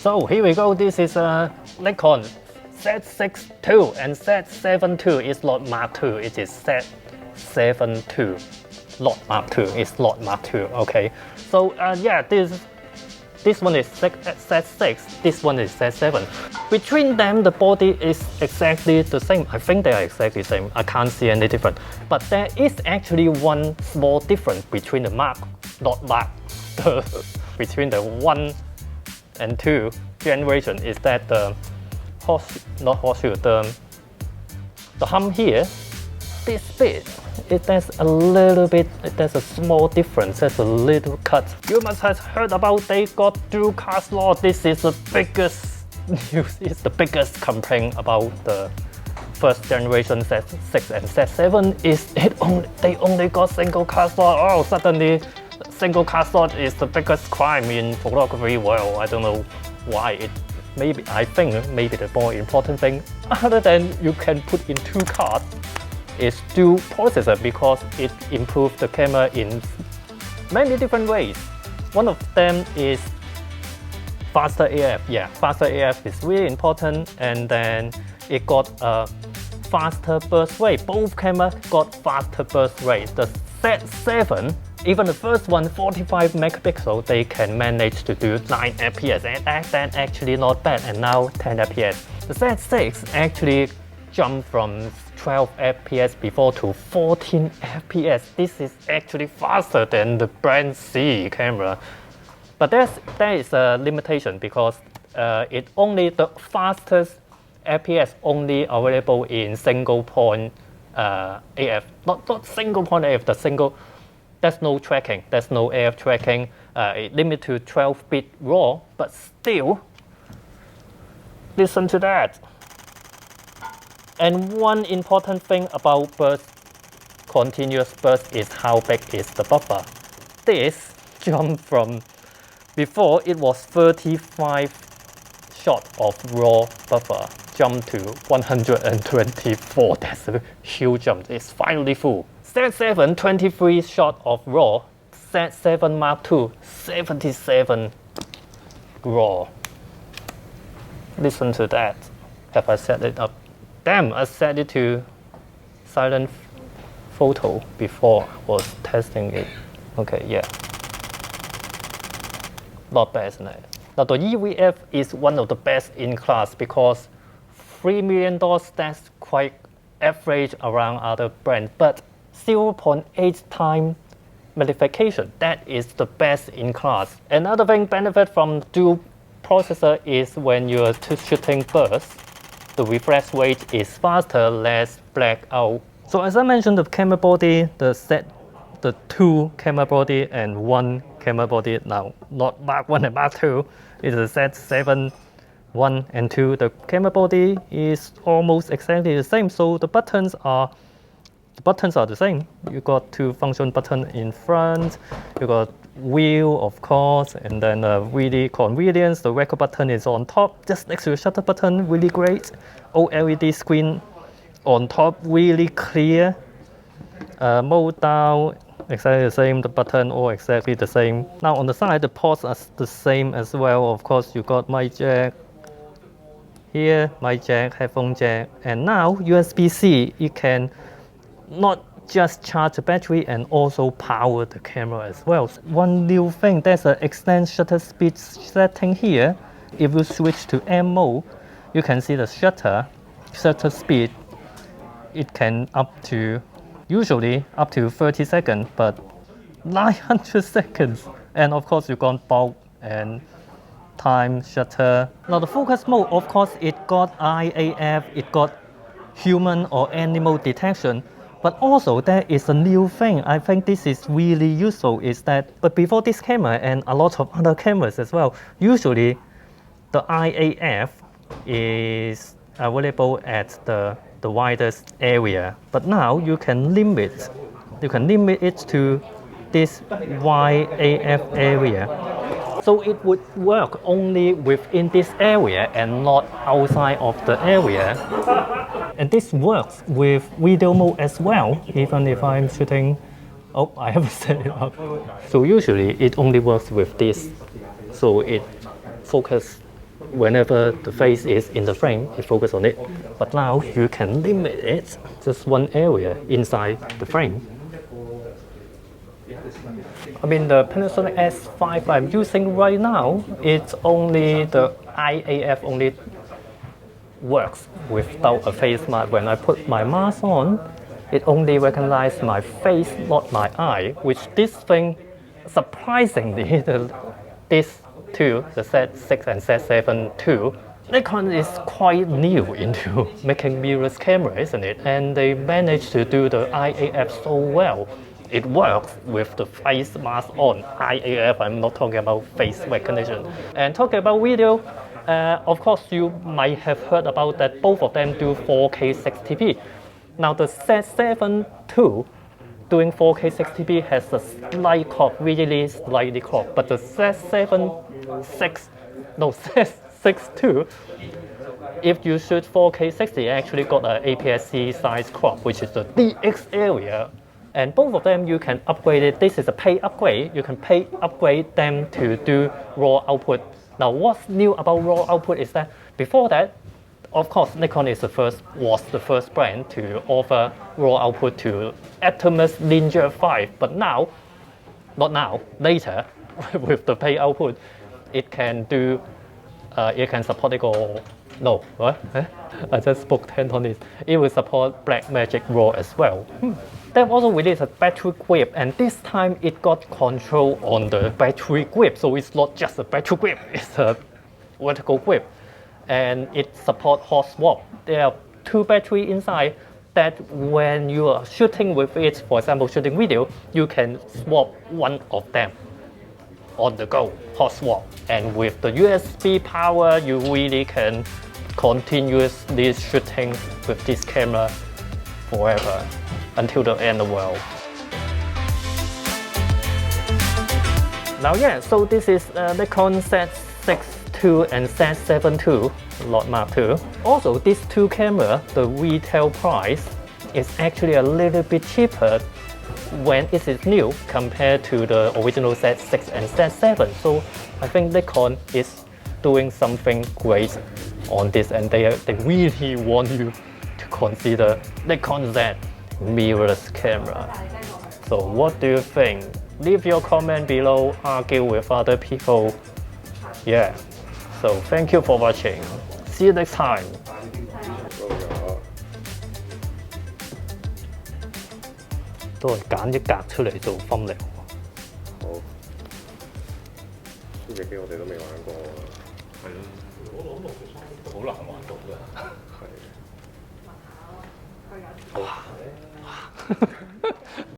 So here we go, this is a Nikon Z6 II and Z7 II is not Mark II, it is Z7 II. Not Mark II, it's not Mark II, okay. So yeah, this one is Z6, this one is Z7. Between them, the body is exactly the same. I think they are exactly the same. I can't see any difference. But there is actually one small difference between the Mark, between the 1 and 2 generation is that the the hump here, this bit, there's a little bit, there's a small difference, there's a little cut. You must have heard about they got dual cast slot. This is the biggest news, it's the biggest complaint about the first generation Z6 and Z7 is they only got single cast slot. Oh, suddenly single cast slot is the biggest crime in photography world. I don't know why I think maybe the more important thing other than you can put in 2 cards is dual processor because it improves the camera in many different ways. One of them is faster AF. Yeah, faster AF is really important, and then it got a faster burst rate. Both cameras got faster burst rate. The Z7, even the first one, 45 megapixel, they can manage to do 9 fps, and that's actually not bad, and now 10 fps. The Z6 actually jumped from 12 fps before to 14 fps. This is actually faster than the brand C camera. But there is a limitation because the fastest FPS only available in single point AF. Not single point AF, there's no tracking, there's no AF tracking. It limit to 12-bit RAW, but still, listen to that. And one important thing about continuous burst is how big is the buffer. This jumped from, before it was 35 shot of RAW buffer, jumped to 124. That's a huge jump. It's finally full. Z7, 23 shot of RAW. Z7 Mark II, 77 RAW. Listen to that. Have I set it up? Damn, I set it to silent photo before I was testing it. Okay, yeah. Not bad, isn't it? Now the EVF is one of the best in class because $3 million, that's quite average around other brands, but 0.8 time magnification, that is the best in class. Another thing benefit from dual processor is when you're shooting bursts, the refresh rate is faster, less blackout. So as I mentioned, the camera body, the 2 camera body and 1 camera body, now not Mark 1 and Mark II, it's a Z7 1 and 2. The camera body is almost exactly the same, so the buttons are the same. You got 2 function button in front, you got wheel of course, and then really convenience, the record button is on top just next to the shutter button, really great. OLED screen on top, really clear. Mode down, exactly the same, the button all exactly the same. Now on the side, the ports are the same as well. Of course, you got mic jack here, mic jack, headphone jack, and now USB-C. You can not just charge the battery and also power the camera as well. One new thing, there's an extend shutter speed setting here. If you switch to M mode, you can see the shutter speed. It can usually up to 30 seconds, but 900 seconds. And of course, you got bulk and time shutter. Now the focus mode, of course, it got IAF, it got human or animal detection. But also there is a new thing, I think this is really useful, is that, but before this camera and a lot of other cameras as well, usually the IAF is available at the widest area. But now you can limit it to this YAF area. So it would work only within this area and not outside of the area. And this works with video mode as well, even if I'm shooting. Oh, I haven't set it up. So usually it only works with this. So it focuses whenever the face is in the frame, it focuses on it. But now you can limit it just one area inside the frame. I mean, the Panasonic S5 I'm using right now, it's only the IAF only works without a face mask. When I put my mask on, it only recognizes my face, not my eye, which this thing, surprisingly, this two, the Z6 and Z7 II, Nikon is quite new into making mirrorless camera, isn't it? And they managed to do the IAF so well. It works with the face mask on. IAF, I'm not talking about face recognition. And talking about video, of course, you might have heard about that both of them do 4K 60p. Now the Z7 II doing 4K 60p has a slight crop, really slightly crop, but the Z6 II, if you shoot 4K 60, actually got an APS-C size crop, which is the DX area. And both of them you can upgrade it. This is a pay upgrade. You can pay upgrade them to do RAW output. Now what's new about RAW output is that before that, of course, Nikon was the first brand to offer RAW output to Atomos Ninja 5. But now, not now, later, with the pay output, it can do, it can support no, what? I just spoke Cantonese. It will support Blackmagic RAW as well. They've also released a battery grip, and this time it got control on the battery grip. So it's not just a battery grip, it's a vertical grip. And it supports hot swap. There are two batteries inside that when you are shooting with it, for example, shooting video, you can swap one of them on the go, hot swap. And with the USB power, you really can continuously shooting with this camera forever until the end of the world. Now yeah, so this is Nikon Z6 II and Z7 II, not Mark II. Also, these two cameras, the retail price is actually a little bit cheaper when it is new compared to the original Z6 and Z7. So I think Nikon is doing something great on this, and they really want you to consider Nikon Z mirrorless camera. So what do you think? Leave your comment below, argue with other people. Yeah. So thank you for watching. See you next time. 都係揀一格出嚟做分離。好，呢隻機我哋都未玩過。係咯，我諗好難玩到㗎。係。好。